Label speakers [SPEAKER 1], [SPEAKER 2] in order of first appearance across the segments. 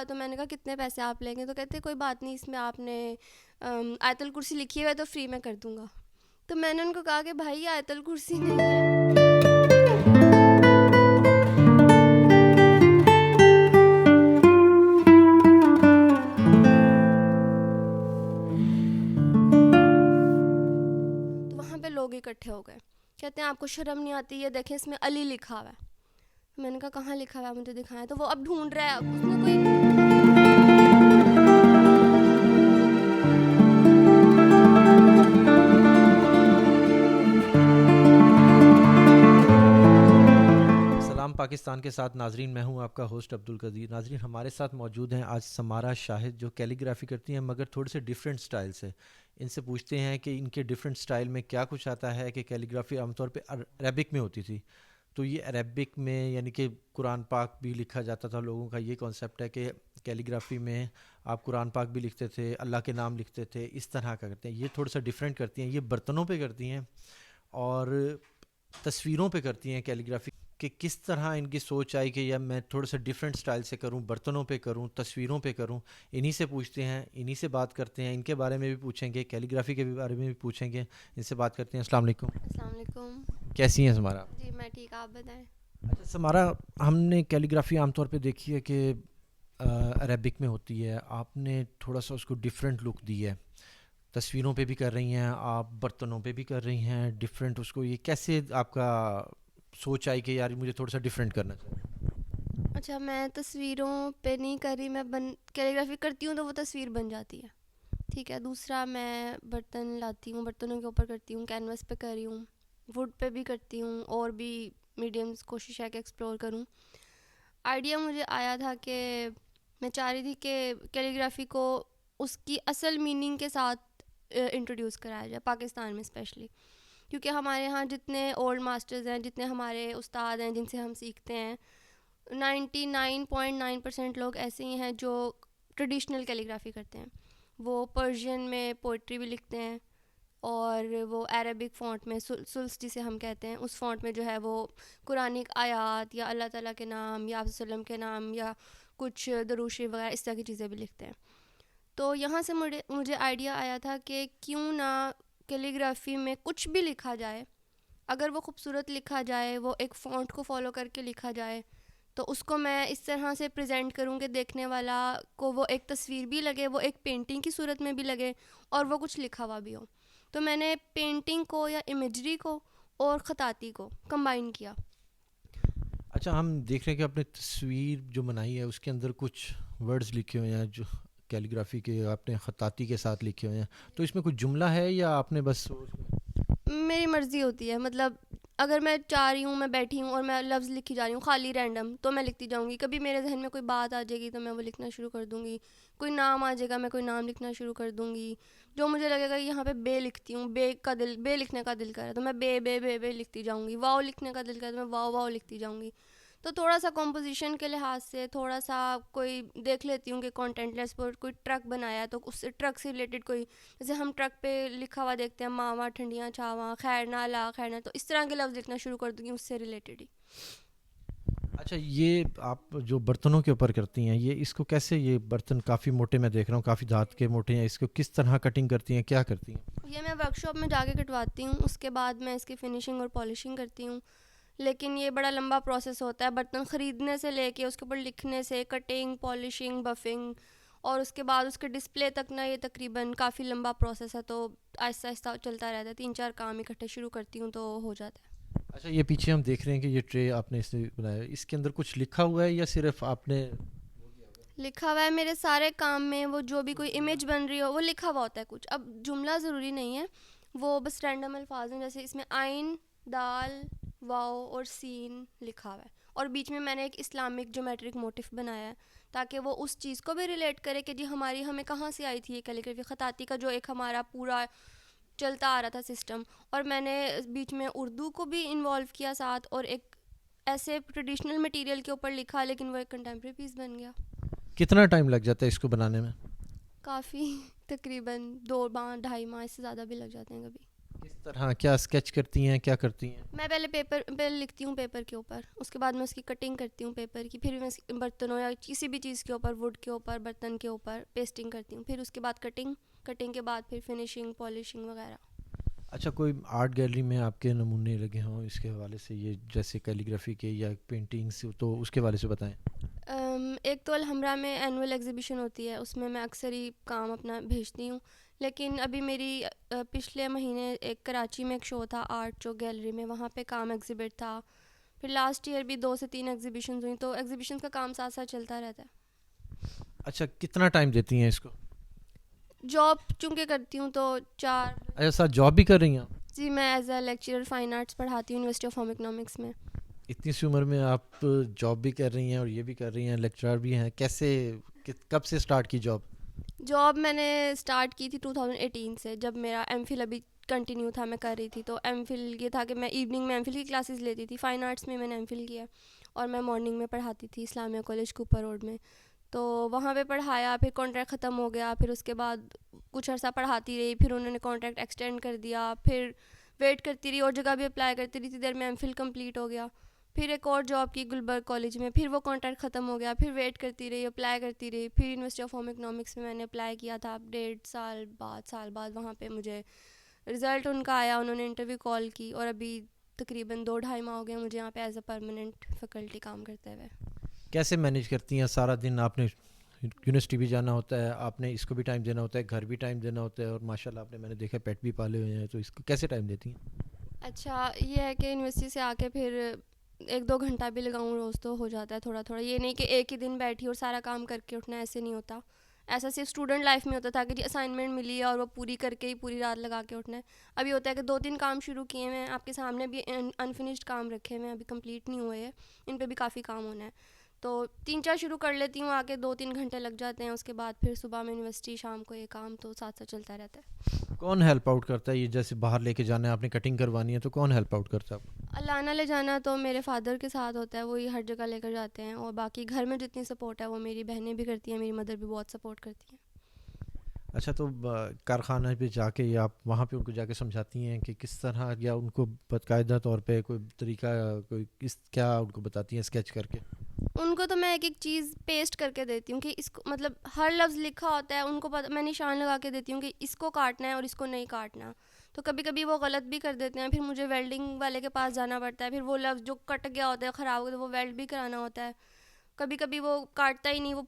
[SPEAKER 1] تو میں نے کہا کتنے پیسے آپ لیں گے؟ تو کہتے کوئی بات نہیں، اس میں آپ نے آیت الکرسی لکھی ہوئی ہے تو فری میں کر دوں گا. تو میں نے ان کو کہا کہ بھائی یہ آیت الکرسی نہیں ہے. تو وہاں پہ لوگ اکٹھے ہو گئے، کہتے ہیں آپ کو شرم نہیں آتی؟ یہ دیکھیں اس میں علی لکھا ہوا ہے. میں نے کہا کہاں لکھا ہوا ہے، مجھے دکھائیں. تو وہ اب ڈھونڈ رہا ہے، اس میں کوئی
[SPEAKER 2] سلام پاکستان کے ساتھ ناظرین، میں ہوں آپ کا ہوسٹ عبدالقدیر. ناظرین ہمارے ساتھ موجود ہیں آج سمارا شاہد، جو کیلی گرافی کرتی ہیں مگر تھوڑے سے ڈیفرنٹ سٹائل سے. ان سے پوچھتے ہیں کہ ان کے ڈیفرنٹ سٹائل میں کیا کچھ آتا ہے. کہ کیلی گرافی عام طور پہ عربک میں ہوتی تھی، تو یہ عربک میں یعنی کہ قرآن پاک بھی لکھا جاتا تھا. لوگوں کا یہ کانسیپٹ ہے کہ کیلی گرافی میں آپ قرآن پاک بھی لکھتے تھے، اللہ کے نام لکھتے تھے، اس طرح کا کرتے ہیں. یہ تھوڑا سا ڈیفرنٹ کرتی ہیں، یہ برتنوں پہ کرتی ہیں اور تصویروں پہ کرتی ہیں کیلی گرافی. کہ کس طرح ان کی سوچ آئی کہ یا میں تھوڑا سا ڈیفرنٹ سٹائل سے کروں، برتنوں پہ کروں، تصویروں پہ کروں. انہی سے پوچھتے ہیں، انہی سے بات کرتے ہیں. ان کے بارے میں بھی پوچھیں گے، کیلی گرافی کے بارے میں بھی پوچھیں گے. ان سے بات کرتے ہیں. السلام علیکم.
[SPEAKER 1] السلام علیکم.
[SPEAKER 2] کیسی ہیں سمارا؟
[SPEAKER 1] جی میں ٹھیک، آپ بتائیں.
[SPEAKER 2] اچھا سمارا، ہم نے کیلی گرافی عام طور پہ دیکھی ہے کہ عربک میں ہوتی ہے. آپ نے تھوڑا سا اس کو ڈیفرنٹ لک دی ہے. تصویروں پہ بھی کر رہی ہیں آپ، برتنوں پہ بھی کر رہی ہیں ڈیفرنٹ. اس کو یہ کیسے آپ کا سوچ آئی کہ یار مجھے تھوڑا سا ڈیفرنٹ کرنا چاہیے؟
[SPEAKER 1] اچھا، میں تصویروں پہ نہیں کر رہی، میں کیلی گرافی کرتی ہوں تو وہ تصویر بن جاتی ہے. ٹھیک ہے. دوسرا میں برتن لاتی ہوں، برتنوں کے اوپر کرتی ہوں، کینوس پہ کر رہی ہوں، ووڈ پہ بھی کرتی ہوں، اور بھی میڈیمز کوشش ہے کہ ایکسپلور کروں. آئیڈیا مجھے آیا تھا کہ میں چاہ رہی تھی کہ کیلی گرافی کو اس کی اصل میننگ کے ساتھ انٹروڈیوس کرایا جائے، پاکستان میں اسپیشلی، کیونکہ ہمارے ہاں جتنے اولڈ ماسٹرز ہیں، جتنے ہمارے استاد ہیں جن سے ہم سیکھتے ہیں، 99.9% لوگ ایسے ہی ہیں جو ٹریڈیشنل کیلی گرافی کرتے ہیں. وہ پرشین میں پوئٹری بھی لکھتے ہیں، اور وہ عربک فونٹ میں سلس جسے ہم کہتے ہیں، اس فونٹ میں جو ہے وہ قرآنک آیات یا اللہ تعالیٰ کے نام یا آپ وسلم کے نام یا کچھ درود شریف وغیرہ اس طرح کی چیزیں بھی لکھتے ہیں. تو یہاں سے مجھے آئیڈیا آیا تھا کہ کیوں نہ کیلی گرافی میں کچھ بھی لکھا جائے، اگر وہ خوبصورت لکھا جائے، وہ ایک فونٹ کو فالو کر کے لکھا جائے، تو اس کو میں اس طرح سے پریزنٹ کروں کہ دیکھنے والا کو وہ ایک تصویر بھی لگے، وہ ایک پینٹنگ کی صورت میں بھی لگے، اور وہ کچھ لکھا ہوا بھی ہو. تو میں نے پینٹنگ کو یا امیجری کو اور خطاطی کو کمبائن کیا.
[SPEAKER 2] اچھا، ہم دیکھ رہے ہیں کہ آپ نے تصویر جو بنائی ہے اس کے اندر کچھ ورڈز لکھے ہوئے ہیں جو کیلی گرافی کے آپ نے خطاطی کے ساتھ لکھے ہوئے ہیں. تو اس میں کچھ جملہ ہے یا آپ نے بس
[SPEAKER 1] میری مرضی ہوتی ہے، مطلب اگر میں چاہ رہی ہوں، میں بیٹھی ہوں اور میں لفظ لکھی جا رہی ہوں خالی رینڈم، تو میں لکھتی جاؤں گی. کبھی میرے ذہن میں کوئی بات آ جائے گی تو میں وہ لکھنا شروع کر دوں گی. کوئی نام آ جائے گا، میں کوئی نام لکھنا شروع کر دوں گی. جو مجھے لگے گا یہاں پہ بے لکھتی ہوں، بے لکھنے کا دل کرا تو میں بے بے بے بے لکھتی جاؤں گی. واؤ لکھنے کا دل کرا تو میں واؤ واؤ لکھتی جاؤں گی. تو تھوڑا سا کمپوزیشن کے لحاظ سے تھوڑا سا کوئی دیکھ لیتی ہوں کہ کانٹینٹ لیس پر کوئی ٹرک بنایا ہے تو اس سے ٹرک سے ریلیٹڈ کوئی، جیسے ہم ٹرک پہ لکھا ہوا دیکھتے ہیں ماواں ٹھنڈیاں چھاواں خیر نہ لا خیر نہ، تو اس طرح کے لفظ لکھنا شروع کر دوں گی اس سے ریلیٹڈ ہی.
[SPEAKER 2] اچھا یہ آپ جو برتنوں کے اوپر کرتی ہیں، یہ اس کو کیسے، یہ برتن کافی موٹے میں دیکھ رہا ہوں، کافی دھات کے موٹے ہیں، اس کو کس طرح کٹنگ کرتی ہیں، کیا کرتی ہیں؟
[SPEAKER 1] یہ میں ورک شاپ میں جا کے کٹواتی ہوں، اس کے بعد میں اس کی فنیشنگ اور پالشنگ کرتی ہوں. لیکن یہ بڑا لمبا پروسیس ہوتا ہے، برتن خریدنے سے لے کے اس کے اوپر لکھنے سے، کٹنگ، پالشنگ، بفنگ، اور اس کے بعد اس کے ڈسپلے تک نا، یہ تقریباً کافی لمبا پروسیس ہے. تو آہستہ آہستہ چلتا رہتا ہے، 3-4 کام اکٹھے شروع کرتی ہوں تو ہو جاتا ہے.
[SPEAKER 2] اچھا یہ پیچھے ہم دیکھ رہے ہیں کہ یہ ٹرے آپ نے اس سے بنایا ہے، اس کے اندر کچھ لکھا ہوا ہے یا صرف آپ نے
[SPEAKER 1] لکھا ہوا ہے؟ میرے سارے کام میں وہ جو بھی کوئی امیج بن رہی ہو وہ لکھا ہوا ہوتا ہے. کچھ اب جملہ ضروری نہیں ہے، وہ بس رینڈم الفاظ ہیں. جیسے اس میں آئین، دال، واؤ اور سین لکھا ہوا ہے، اور بیچ میں نے ایک اسلامک جیومیٹرک موٹف بنایا ہے تاکہ وہ اس چیز کو بھی ریلیٹ کرے کہ جی ہمیں کہاں سے آئی تھی یہ کیلی گرافی، خطاطی کا جو ایک ہمارا پورا چلتا آ رہا تھا سسٹم. اور میں نے بیچ میں اردو کو بھی انوالو کیا ساتھ، اور ایک ایسے ٹریڈیشنل مٹیریل کے اوپر لکھا، لیکن وہ ایک کنٹمپریری پیس بن گیا.
[SPEAKER 2] کتنا ٹائم لگ جاتا ہے اس کو بنانے میں؟
[SPEAKER 1] کافی، تقریباً 2 ماہ 2.5 ماہ، اس سے زیادہ بھی لگ جاتے ہیں کبھی.
[SPEAKER 2] کس طرح کیا اسکیچ کرتی ہیں، کیا کرتی ہیں؟
[SPEAKER 1] میں پہلے لکھتی ہوں پیپر کے اوپر، اس کے بعد میں اس کی کٹنگ کرتی ہوں پیپر کی، پھر میں برتنوں یا کسی بھی چیز کے اوپر، ووڈ کے اوپر، برتن کے اوپر پیسٹنگ کرتی ہوں، پھر اس کے بعد کٹنگ کے بعد پھر فنیشنگ، پالشنگ وغیرہ.
[SPEAKER 2] اچھا، کوئی آرٹ گیلری میں آپ کے نمونے لگے ہوں اس کے حوالے سے، یہ جیسے کیلیگرافی کے یا پینٹنگس، تو اس کے حوالے سے بتائیں.
[SPEAKER 1] ایک تو الحمرا میں اینول ایگزیبیشن ہوتی ہے، اس میں اکثر ہی کام اپنا بھیجتی ہوں، لیکن ابھی میری پچھلے مہینے ایک کراچی میں ایک شو تھا آرٹ جو گیلری میں، وہاں پہ کام ایگزیبٹ تھا. پھر لاسٹ ایئر بھی 2 سے 3 ایگزیبیشنز ہوئیں، تو ایگزیبیشنز کا کام ساتھ ساتھ چلتا رہتا ہے.
[SPEAKER 2] اچھا، کتنا ٹائم دیتی ہیں اس کو؟
[SPEAKER 1] جاب چونکہ کرتی ہوں تو 4.
[SPEAKER 2] اچھا، ساتھ جاب بھی کر رہی ہیں؟
[SPEAKER 1] جی، میں as a lecturer fine arts پڑھاتی ہوں یونیورسٹی آف ہوم اکنامکس میں.
[SPEAKER 2] اتنی سی عمر میں آپ جاب بھی کر رہی ہیں اور یہ بھی کر رہی ہیں، لیکچرر بھی ہیں، کیسے، کب سے سٹارٹ کی
[SPEAKER 1] جاب میں نے اسٹارٹ کی تھی 2018 سے، جب میرا ایم فل ابھی کنٹینیو تھا، میں کر رہی تھی. تو ایم فل یہ تھا کہ میں ایوننگ میں ایم فل کی کلاسز لیتی تھی. فائن آرٹس میں نے ایم فل کیا اور میں مارننگ میں پڑھاتی تھی اسلامیہ کالج کوپر روڈ میں. تو وہاں پہ پڑھایا، پھر کانٹریکٹ ختم ہو گیا، پھر اس کے بعد کچھ عرصہ پڑھاتی رہی، پھر انہوں نے کانٹریکٹ ایکسٹینڈ کر دیا، پھر ویٹ کرتی رہی اور جگہ بھی اپلائی کرتی رہی تھی، دیر میں ایم فل کمپلیٹ ہو گیا. پھر ایک اور جاب کی گلبرگ کالج میں، پھر وہ کانٹریکٹ ختم ہو گیا، پھر ویٹ کرتی رہی، اپلائی کرتی رہی. پھر یونیورسٹی آف ہوم اکنامکس میں نے اپلائی کیا تھا 1.5 سال بعد وہاں پہ مجھے رزلٹ ان کا آیا، انہوں نے انٹرویو کال کی، اور ابھی تقریباً 2-2.5 ماہ ہو گئے مجھے یہاں پہ ایز اے پرماننٹ فیکلٹی کام کرتے ہوئے.
[SPEAKER 2] کیسے مینیج کرتی ہیں سارا دن؟ آپ نے یونیورسٹی بھی جانا ہوتا ہے، آپ نے اس کو بھی ٹائم دینا ہوتا ہے، گھر بھی ٹائم دینا ہوتا ہے، اور ماشاء اللہ آپ نے، میں نے دیکھا پیٹ بھی پالے ہوئے ہیں، تو اس کو کیسے ٹائم دیتی ہیں؟
[SPEAKER 1] اچھا، یہ ہے کہ یونیورسٹی سے آ کے پھر 1-2 گھنٹہ بھی لگاؤں روز تو ہو جاتا ہے تھوڑا تھوڑا. یہ نہیں کہ ایک ہی دن بیٹھی اور سارا کام کر کے اٹھنا، ایسے نہیں ہوتا. ایسا صرف اسٹوڈنٹ لائف میں ہوتا تھا کہ جی اسائنمنٹ ملی ہے اور وہ پوری کر کے ہی پوری رات لگا کے اٹھنا ہے. ابھی ہوتا ہے کہ 2-3 کام شروع کیے ہیں آپ کے سامنے بھی انفنشڈ کام رکھے ہوئے ہیں، ابھی کمپلیٹ نہیں ہوئے ہیں، ان پہ بھی کافی کام ہونا ہے. تو 3-4 شروع کر لیتی ہوں، آ کے 2-3 گھنٹے لگ جاتے ہیں، اس کے بعد پھر صبح میں یونیورسٹی، شام کو یہ کام، تو ساتھ ساتھ چلتا رہتا ہے.
[SPEAKER 2] کون ہیلپ آؤٹ کرتا ہے؟ یہ جیسے باہر لے کے جانا ہے، آپ نے کٹنگ کروانی ہے، تو کون ہیلپ آؤٹ کرتا ہے آپ کو؟
[SPEAKER 1] لانا لے جانا تو میرے فادر کے ساتھ ہوتا ہے، وہی ہر جگہ لے کر جاتے ہیں، اور باقی گھر میں جتنی سپورٹ ہے وہ میری بہنیں بھی کرتی ہیں، میری مدر بھی بہت سپورٹ کرتی ہیں.
[SPEAKER 2] اچھا، تو کارخانہ پہ جا کے یا آپ وہاں پہ ان کو جا کے سمجھاتی ہیں کہ کس طرح، یا ان کو باقاعدہ طور پہ کوئی طریقہ، کوئی کیا ان کو بتاتی ہیں اسکیچ کر کے؟
[SPEAKER 1] ان کو تو میں ایک چیز پیسٹ کر کے دیتی ہوں کہ اس کو، مطلب ہر لفظ لکھا ہوتا ہے، ان کو میں نشان لگا کے دیتی ہوں کہ اس کو کاٹنا ہے اور اس کو نہیں کاٹنا. تو کبھی کبھی وہ غلط بھی کر دیتے ہیں، پھر مجھے ویلڈنگ والے کے پاس جانا پڑتا ہے، پھر وہ لفظ جو کٹ گیا ہوتا ہے، خراب ہو گیا، وہ ویلڈ بھی کرانا ہوتا ہے. کبھی کبھی وہ کاٹتا ہی نہیں، وہ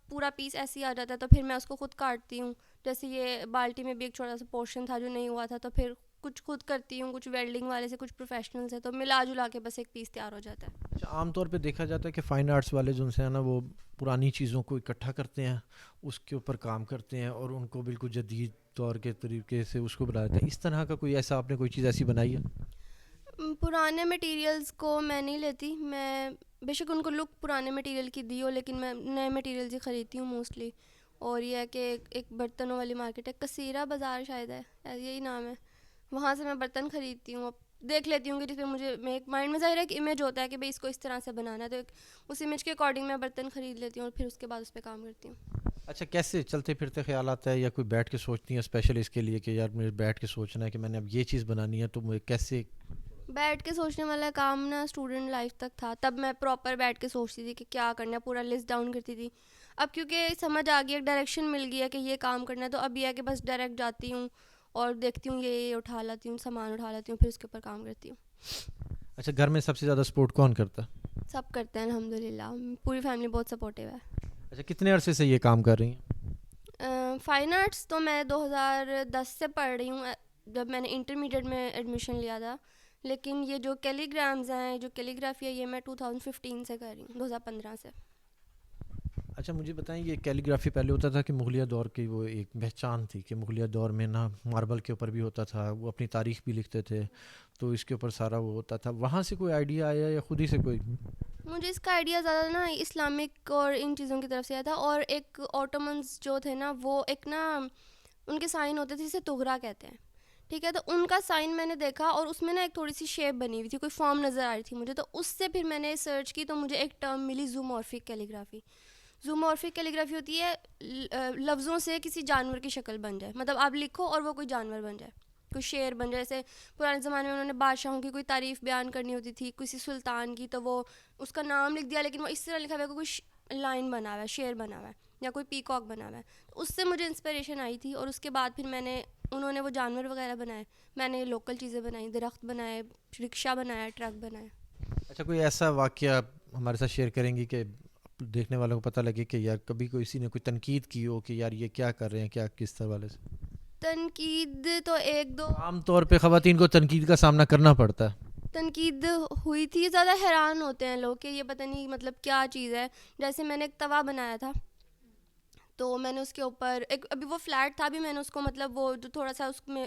[SPEAKER 1] پورا پیس ایسے ہی آ جاتا ہے، تو پھر میں اس کو خود کاٹتی ہوں. جیسے یہ بالٹی میں بھی ایک چھوٹا سا پورشن تھا جو نہیں ہوا تھا، تو پھر کچھ خود کرتی ہوں، کچھ ویلڈنگ والے سے، کچھ پروفیشنل سے، تو ملا جلا کے بس ایک پیس تیار ہو جاتا ہے.
[SPEAKER 2] اچھا، عام طور پہ دیکھا جاتا ہے کہ فائن آرٹس والے جو سے ہیں نا، وہ پرانی چیزوں کو اکٹھا کرتے ہیں، اس کے اوپر کام کرتے ہیں، اور ان کو بالکل جدید طور کے طریقے سے اس کو بناتے ہیں. اس طرح کا کوئی ایسا آپ نے کوئی چیز ایسی بنائی ہے؟
[SPEAKER 1] پرانے مٹیریلز کو میں نہیں لیتی، میں بے شک ان کو لک پرانے مٹیریل کی دی ہو، لیکن میں نئے مٹیریلز ہی خریدتی ہوں موسٹلی. اور یہ ہے کہ ایک برتنوں والی مارکیٹ ہے، کثیرہ بازار شاید ہے، یہی نام ہے، وہاں سے میں برتن خریدتی ہوں. دیکھ لیتی ہوں کہ جس پہ مجھے میرے مائنڈ میں ظاہر ہے کہ امیج ہوتا ہے کہ بھائی اس کو اس طرح سے بنانا ہے، تو اس امیج کے اکارڈنگ میں برتن خرید لیتی ہوں اور پھر اس کے بعد اس پہ کام کرتی ہوں.
[SPEAKER 2] اچھا، کیسے چلتے پھرتے خیال آتا ہے، یا کوئی بیٹھ کے سوچتی ہیں اسپیشل اس کے لیے کہ یار مجھے بیٹھ کے سوچنا ہے کہ میں نے اب یہ چیز بنانی ہے، تو مجھے کیسے؟
[SPEAKER 1] بیٹھ کے سوچنے والا کام نا اسٹوڈنٹ لائف تک تھا، تب میں پراپر بیٹھ کے سوچتی تھی کہ کیا کرنا ہے، پورا لسٹ ڈاؤن کرتی تھی. اب کیونکہ سمجھ آ گئی، ایک ڈائریکشن مل گئی ہے کہ یہ کام کرنا ہے، تو اب یہ ہے کہ بس ڈائریکٹ جاتی ہوں اور دیکھتی ہوں، یہ اٹھا لاتی ہوں، سامان اٹھا لاتی ہوں، پھر اس کے اوپر کام کرتی ہوں.
[SPEAKER 2] اچھا، گھر میں سب سے زیادہ سپورٹ کون کرتا ہے؟
[SPEAKER 1] سب کرتے ہیں الحمدللہ، پوری فیملی بہت سپورٹیو ہے.
[SPEAKER 2] اچھا، کتنے عرصے سے یہ کام کر رہی ہیں؟
[SPEAKER 1] فائن آرٹس تو میں 2010 سے پڑھ رہی ہوں، جب میں نے انٹرمیڈیٹ میں ایڈمیشن لیا تھا. لیکن یہ جو کیلی گرامز ہیں، جو کیلی گرافی ہے، یہ میں 2015 سے کر رہی ہوں، 2015 سے.
[SPEAKER 2] اچھا، مجھے بتائیں، یہ کیلی گرافی پہلے ہوتا تھا کہ مغلیہ دور کی وہ ایک پہچان تھی کہ مغلیہ دور میں نا ماربل کے اوپر بھی ہوتا تھا، وہ اپنی تاریخ بھی لکھتے تھے، تو اس کے اوپر سارا وہ ہوتا تھا، وہاں سے کوئی آئیڈیا آیا یا خود ہی سے کوئی؟
[SPEAKER 1] مجھے اس کا آئیڈیا زیادہ نا اسلامک اور ان چیزوں کی طرف سے آیا تھا، اور ایک آٹومنز جو تھے نا، وہ ایک نا ان کے سائن ہوتے تھے جسے تغرا کہتے ہیں، ٹھیک ہے. تو ان کا سائن میں نے دیکھا اور اس میں نا ایک تھوڑی سی شیپ بنی ہوئی تھی، کوئی فارم نظر آ رہی تھی مجھے، تو اس سے پھر میں نے سرچ کی، تو مجھے ایک ٹرم ملی زومورفک کیلیگرافی. زومورفک کیلیگرافی ہوتی ہے لفظوں سے کسی جانور کی شکل بن جائے، مطلب آپ لکھو اور وہ کوئی جانور بن جائے. کوئی شعر بن جائے. جیسے پرانے زمانے میں انہوں نے بادشاہوں کی کوئی تعریف بیان کرنی ہوتی تھی, کسی سلطان کی, تو وہ اس کا نام لکھ دیا لیکن وہ اس طرح لکھا ہوا ہے کہ کوئی لائن بنا ہوا ہے, شعر بنا ہوا ہے, یا کوئی پیکاک بنا ہوا ہے. اس سے مجھے انسپریشن آئی تھی, اور اس کے بعد پھر میں نے, انہوں نے وہ جانور وغیرہ بنائے, میں نے لوکل چیزیں بنائیں, درخت بنائے, رکشہ بنایا, ٹرک بنایا.
[SPEAKER 2] اچھا, کوئی ایسا واقعہ ہمارے ساتھ شیئر کریں گی کہ دیکھنے والوں کو پتہ لگے کہ یار کبھی کسی نے کوئی تنقید کی ہو کہ یار یہ کیا کر رہے ہیں, کیا کس طرح والے سے؟
[SPEAKER 1] تنقید تو ایک دو,
[SPEAKER 2] عام طور پہ خواتین کو تنقید کا سامنا کرنا پڑتا ہے.
[SPEAKER 1] تنقید ہوئی تھی. زیادہ حیران ہوتے ہیں لوگ کہ یہ پتہ نہیں مطلب کیا چیز ہے. جیسے میں نے ایک توا بنایا تھا, تو میں نے اس کے اوپر ایک, ابھی وہ فلیٹ تھا, بھی میں نے اس کو مطلب وہ جو تھوڑا سا اس میں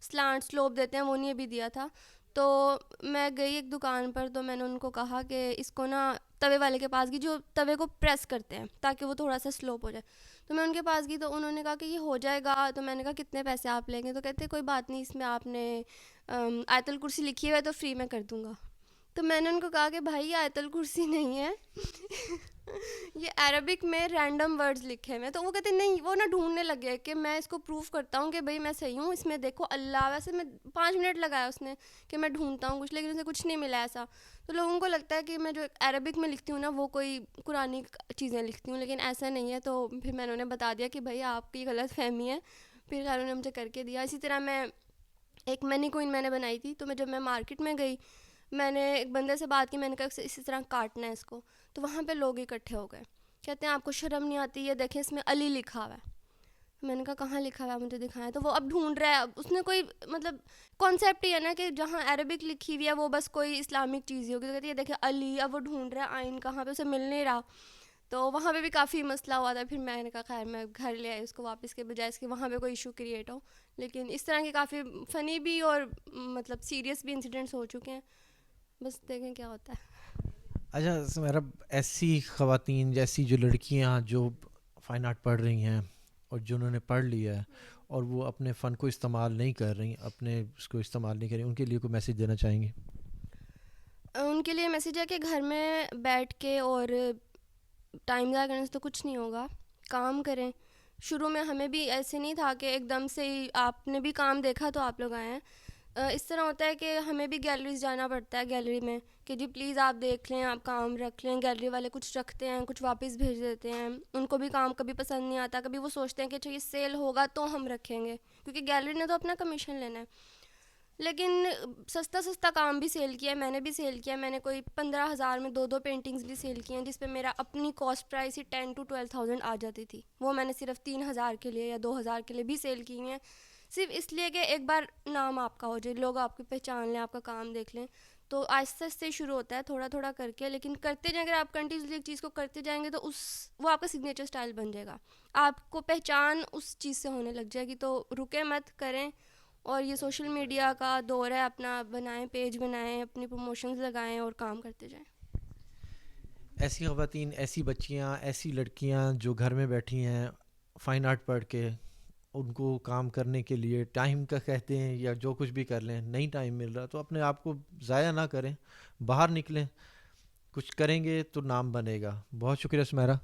[SPEAKER 1] سلانٹ سلوپ دیتے ہیں وہ نہیں ابھی دیا تھا. تو میں گئی ایک دکان پر, تو میں نے ان کو کہا کہ اس کو نا توے والے کے پاس گئی جو توے کو پریس کرتے ہیں تاکہ وہ تھوڑا سا سلوپ ہو جائے. تو میں ان کے پاس گئی, تو انہوں نے کہا کہ یہ ہو جائے گا. تو میں نے کہا کتنے پیسے آپ لیں گے؟ تو کہتے کوئی بات نہیں, اس میں آپ نے آیت الکرسی لکھی ہوئی ہے تو فری میں کر دوں گا. تو میں نے ان کو کہا کہ بھائی یہ آیت الکرسی نہیں ہے, یہ عربک میں رینڈم ورڈز لکھے ہوئے. تو وہ کہتے نہیں, وہ نا ڈھونڈنے لگے کہ میں اس کو پروف کرتا ہوں کہ بھائی میں صحیح ہوں, اس میں دیکھو اللہ. ویسے میں 5 منٹ لگایا اس نے کہ میں ڈھونڈتا ہوں کچھ, لیکن اسے کچھ نہیں ملا ایسا. تو لوگوں کو لگتا ہے کہ میں جو عربک میں لکھتی ہوں نا وہ کوئی قرآنی چیزیں لکھتی ہوں, لیکن ایسا نہیں ہے. تو پھر میں نے انہیں بتا دیا کہ بھائی آپ کی غلط فہمی ہے. پھر خیر انہوں نے مجھے کر کے دیا. اسی طرح میں ایک منی کوئن میں نے بنائی تھی, تو جب میں مارکیٹ میں گئی, میں نے ایک بندے سے بات کی, میں نے کہا اسی طرح کاٹنا ہے اس کو. تو وہاں پہ لوگ اکٹھے ہو گئے, کہتے ہیں آپ کو شرم نہیں آتی, یہ دیکھیں اس میں علی لکھا ہوا ہے. میں نے کہا کہاں لکھا ہوا ہے, مجھے دکھائیں. تو وہ اب ڈھونڈ رہا ہے, اس نے کوئی مطلب کانسیپٹ ہی ہے نا کہ جہاں عربک لکھی ہوئی ہے وہ بس کوئی اسلامک چیز ہی ہوگی. تو کہتے ہیں دیکھیں علی, اب وہ ڈھونڈ رہا ہے آئین کہاں پہ, اسے مل نہیں رہا. تو وہاں پہ بھی کافی مسئلہ ہوا تھا. پھر میں نے کہا خیر میں گھر لے آئی اس کو واپس, کے بجائے اس کے وہاں پہ کوئی ایشو کریٹ ہو. لیکن اس طرح کے کافی فنی بھی اور مطلب سیریس بھی انسیڈنٹس ہو چکے ہیں. بس دیکھیں کیا ہوتا ہے.
[SPEAKER 2] اچھا میرا, ایسی خواتین جیسی جو لڑکیاں جو فائن آرٹ پڑھ رہی ہیں اور جنہوں نے پڑھ لیا ہے اور وہ اپنے فن کو استعمال نہیں کر رہی, اپنے اس کو استعمال نہیں کر رہی, ان کے لیے کوئی میسیج دینا چاہیں گے؟
[SPEAKER 1] ان کے لیے میسیج ہے کہ گھر میں بیٹھ کے اور ٹائم ضائع کرنے سے تو کچھ نہیں ہوگا, کام کریں. شروع میں ہمیں بھی ایسے نہیں تھا کہ ایک دم سے ہی آپ نے بھی کام دیکھا تو آپ لوگ آئے ہیں. اس طرح ہوتا ہے کہ ہمیں بھی گیلریز جانا پڑتا ہے, گیلری میں کہ جی پلیز آپ دیکھ لیں, آپ کام رکھ لیں. گیلری والے کچھ رکھتے ہیں, کچھ واپس بھیج دیتے ہیں. ان کو بھی کام کبھی پسند نہیں آتا, کبھی وہ سوچتے ہیں کہ اچھا یہ سیل ہوگا تو ہم رکھیں گے, کیونکہ گیلری نے تو اپنا کمیشن لینا ہے. لیکن سستا کام بھی سیل کیا ہے, میں نے بھی سیل کیا ہے. میں نے کوئی 15,000 میں 2 پینٹنگز بھی سیل کی ہیں, جس پہ میرا اپنی کاسٹ پرائس ہی 10 to 12,000 آ جاتی تھی. وہ میں نے صرف 3,000 کے لیے یا 2,000 کے لیے بھی سیل کی ہیں, صرف اس لیے کہ ایک بار نام آپ کا ہو جائے, لوگ آپ کی پہچان لیں, آپ کا کام دیکھ لیں. تو آہستہ آہستہ شروع ہوتا ہے, تھوڑا تھوڑا کر کے, لیکن کرتے جائیں. اگر آپ کنٹینیوسلی ایک چیز کو کرتے جائیں گے تو وہ آپ کا سگنیچر اسٹائل بن جائے گا, آپ کو پہچان اس چیز سے ہونے لگ جائے گی. تو رکے مت, کریں. اور یہ سوشل میڈیا کا دور ہے, اپنا بنائیں, پیج بنائیں, اپنی پروموشنز لگائیں اور کام کرتے جائیں.
[SPEAKER 2] ایسی خواتین, ایسی بچیاں, ایسی لڑکیاں جو گھر میں بیٹھی ہیں فائن آرٹ پڑھ کے, ان کو کام کرنے کے لیے ٹائم کا کہتے ہیں یا جو کچھ بھی کر لیں, نہیں ٹائم مل رہا, تو اپنے آپ کو ضائع نہ کریں, باہر نکلیں, کچھ کریں گے تو نام بنے گا. بہت شکریہ سمیرہ.